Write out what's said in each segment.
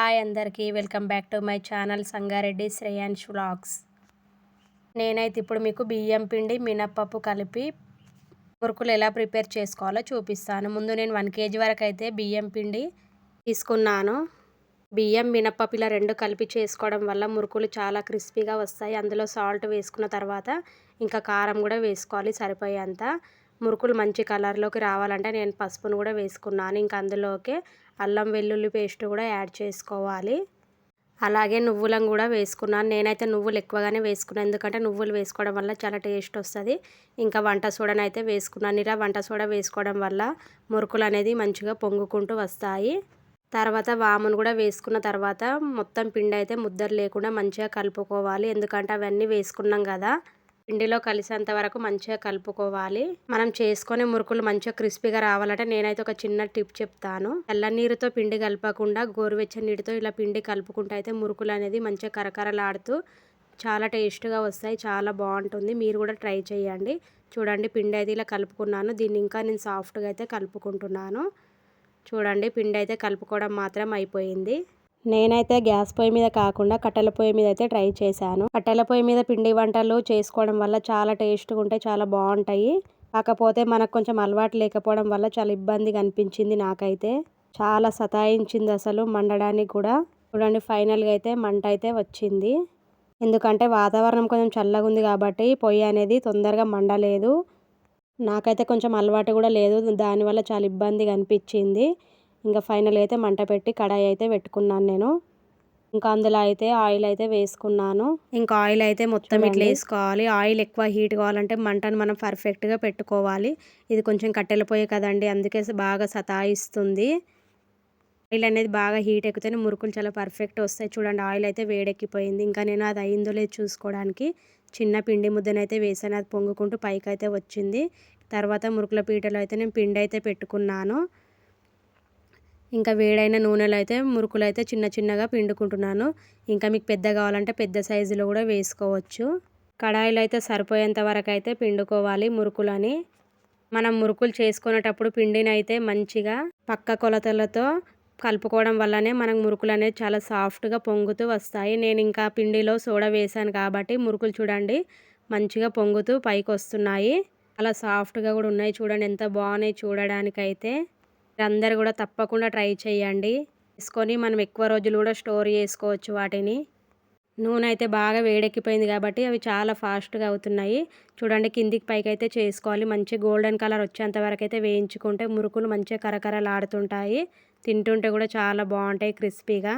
Hi అందరికీ welcome back to my channel Sangareddy Shreyansh vlogs. నేనైతే ఇప్పుడు మీకు బియ్యం పిండి మినప్పప్పు కలిపి మురుకులు ఎలా ప్రిపేర్ చేసుకోవాలో చూపిస్తాను. ముందు నేను 1 kg వరకు అయితే బియ్యం పిండి తీసుకున్నాను. బియ్యం మినప్పప్పు ఇలా రెండు కలిపి చేసుకోవడం వల్ల మురుకులు చాలా క్రిస్పీగా వస్తాయి. అందులో సాల్ట్ వేసుకున్న తర్వాత ఇంకా కారం కూడా వేసుకోవాలి సరిపోయేంత. మురుకులు మంచి కలర్లోకి రావాలంటే నేను పసుపును కూడా వేసుకున్నాను. ఇంకా అందులోకి అల్లం వెల్లుల్లి పేస్ట్ కూడా యాడ్ చేసుకోవాలి. అలాగే నువ్వులను కూడా వేసుకున్నాను. నేనైతే నువ్వులు ఎక్కువగానే వేసుకున్నాను, ఎందుకంటే నువ్వులు వేసుకోవడం వల్ల చాలా టేస్ట్ వస్తుంది. ఇంకా వంట సోడాను అయితే వేసుకున్నాను. ఇలా వంట సోడా వేసుకోవడం వల్ల మురుకులు అనేది మంచిగా పొంగుకుంటూ వస్తాయి. తర్వాత వామును కూడా వేసుకున్న తర్వాత మొత్తం పిండి అయితే ముద్దలు లేకుండా మంచిగా కలుపుకోవాలి. ఎందుకంటే అవన్నీ వేసుకున్నాం కదా, పిండిలో కలిసేంత వరకు మంచిగా కలుపుకోవాలి. మనం చేసుకునే మురుకులు మంచిగా క్రిస్పీగా రావాలంటే నేనైతే ఒక చిన్న టిప్ చెప్తాను. తెల్ల నీరుతో పిండి కలపకుండా గోరువెచ్చని నీటితో ఇలా పిండి కలుపుకుంటే అయితే మురుకులు అనేది మంచిగా కరకరలాడుతూ చాలా టేస్ట్గా వస్తాయి. చాలా బాగుంటుంది. మీరు కూడా ట్రై చేయండి. చూడండి, పిండి అయితే ఇలా కలుపుకున్నాను. దీన్ని ఇంకా నేను సాఫ్ట్గా అయితే కలుపుకుంటున్నాను. చూడండి, పిండి అయితే కలుపుకోవడం మాత్రం అయిపోయింది. నేనైతే గ్యాస్ పొయ్యి మీద కాకుండా కట్టెల పొయ్యి మీద అయితే ట్రై చేశాను. కట్టెల పొయ్యి మీద పిండి వంటలు చేసుకోవడం వల్ల చాలా టేస్ట్గా ఉంటాయి, చాలా బాగుంటాయి. కాకపోతే మనకు కొంచెం అలవాటు లేకపోవడం వల్ల చాలా ఇబ్బందిగా అనిపించింది. నాకైతే చాలా సతాయించింది అసలు మండడానికి కూడా. చూడండి, ఫైనల్గా అయితే మంట అయితే వచ్చింది. ఎందుకంటే వాతావరణం కొంచెం చల్లగా ఉంది కాబట్టి పొయ్యి అనేది తొందరగా మండలేదు. నాకైతే కొంచెం అలవాటు కూడా లేదు, దానివల్ల చాలా ఇబ్బందిగా అనిపించింది. ఇంకా ఫైనల్ అయితే మంట పెట్టి కడాయి అయితే పెట్టుకున్నాను నేను. ఇంకా అందులో అయితే ఆయిల్ అయితే వేసుకున్నాను. ఇంకా ఆయిల్ అయితే మొత్తం ఇట్లా వేసుకోవాలి. ఆయిల్ ఎక్కువ హీట్ కావాలంటే మంటను మనం పర్ఫెక్ట్గా పెట్టుకోవాలి. ఇది కొంచెం కట్టెల పొయ్యి కదండి, అందుకే బాగా సతాయిస్తుంది. ఆయిల్ అనేది బాగా హీట్ ఎక్కితేనే మురుకులు చాలా పర్ఫెక్ట్ వస్తాయి. చూడండి, ఆయిల్ అయితే వేడెక్కిపోయింది. ఇంకా నేను అది అయిందో లేదు చూసుకోవడానికి చిన్న పిండి ముద్దనైతే వేసాను. అది పొంగుకుంటూ పైకి అయితే వచ్చింది. తర్వాత మురుకుల పీటలో అయితే నేను పిండి అయితే పెట్టుకున్నాను. ఇంకా వేడైన నూనెలో అయితే మురుకులు అయితే చిన్న చిన్నగా పిండుకుంటున్నాను. ఇంకా మీకు పెద్ద కావాలంటే పెద్ద సైజులో కూడా వేసుకోవచ్చు. కడాయిలో అయితే సరిపోయేంత వరకు అయితే పిండుకోవాలి మురుకులని. మనం మురుకులు చేసుకునేటప్పుడు పిండిని అయితే మంచిగా పక్క కొలతలతో కలుపుకోవడం వల్లనే మనకు మురుకులు అనేది చాలా సాఫ్ట్గా పొంగుతూ వస్తాయి. నేను ఇంకా పిండిలో సోడా వేసాను కాబట్టి మురుకులు చూడండి మంచిగా పొంగుతూ పైకి వస్తున్నాయి. చాలా సాఫ్ట్గా కూడా ఉన్నాయి. చూడండి ఎంత బాగున్నాయి చూడడానికైతే. అందరు కూడా తప్పకుండా ట్రై చేయండి. వేసుకొని మనం ఎక్కువ రోజులు కూడా స్టోర్ చేసుకోవచ్చు వాటిని. నూనె అయితే బాగా వేడెక్కిపోయింది కాబట్టి అవి చాలా ఫాస్ట్గా అవుతున్నాయి. చూడండి, కిందికి పైకి అయితే చేసుకోవాలి. మంచి గోల్డెన్ కలర్ వచ్చేంత వరకు అయితే వేయించుకుంటే మురుకులు మంచిగా కరకరలాడుతుంటాయి. తింటుంటే కూడా చాలా బాగుంటాయి క్రిస్పీగా.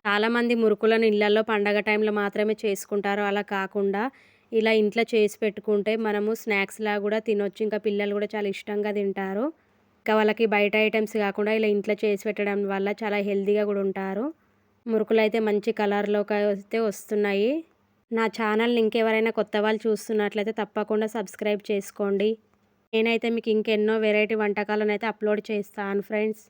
చాలామంది మురుకులను ఇళ్లలో పండగ టైంలో మాత్రమే చేసుకుంటారు. అలా కాకుండా ఇలా ఇంట్లో చేసి పెట్టుకుంటే మనము స్నాక్స్లా కూడా తినొచ్చు. ఇంకా పిల్లలు కూడా చాలా ఇష్టంగా తింటారు. ఇంకా వాళ్ళకి బయట ఐటమ్స్ కాకుండా ఇలా ఇంట్లో చేసి పెట్టడం వల్ల చాలా హెల్తీగా కూడా ఉంటారు. మురుకులు అయితే మంచి కలర్లోకి అయితే వస్తున్నాయి. నా ఛానల్ని ఇంకెవరైనా కొత్త వాళ్ళు చూస్తున్నట్లయితే తప్పకుండా సబ్స్క్రైబ్ చేసుకోండి. నేనైతే మీకు ఇంకెన్నో వెరైటీ వంటకాలను అయితే అప్లోడ్ చేస్తాను ఫ్రెండ్స్.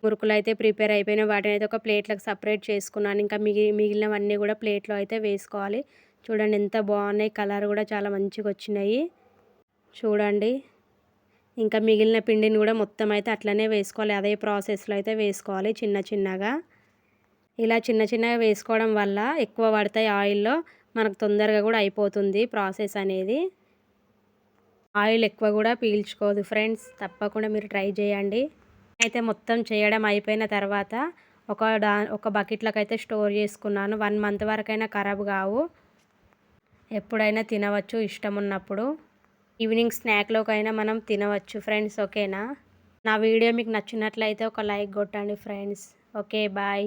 మురుకులు అయితే ప్రిపేర్ అయిపోయినాయి. వాటిని అయితే ఒక ప్లేట్లకు సపరేట్ చేసుకున్నాను. ఇంకా మిగిలినవన్నీ కూడా ప్లేట్లో అయితే వేసుకోవాలి. చూడండి ఎంత బాగున్నాయి, కలర్ కూడా చాలా మంచిగా వచ్చినాయి. చూడండి, ఇంకా మిగిలిన పిండిని కూడా మొత్తం అయితే అట్లనే వేసుకోవాలి. అదే ప్రాసెస్లో అయితే వేసుకోవాలి చిన్న చిన్నగా. ఇలా చిన్న చిన్నగా వేసుకోవడం వల్ల ఎక్కువ పడతాయి ఆయిల్లో, మనకు తొందరగా కూడా అయిపోతుంది ప్రాసెస్ అనేది. ఆయిల్ ఎక్కువ కూడా పీల్చుకోదు ఫ్రెండ్స్. తప్పకుండా మీరు ట్రై చేయండి. అయితే మొత్తం చేయడం అయిపోయిన తర్వాత ఒక బకెట్లోకి అయితే స్టోర్ చేసుకున్నాను. 1 month వరకైనా ఖరాబ్ కావు, ఎప్పుడైనా తినవచ్చు ఇష్టం ఉన్నప్పుడు. ఈవినింగ్ స్నాక్లోకైనా మనం తినవచ్చు ఫ్రెండ్స్. ఓకేనా? నా వీడియో మీకు నచ్చినట్లయితే ఒక లైక్ కొట్టండి ఫ్రెండ్స్. Okay, bye.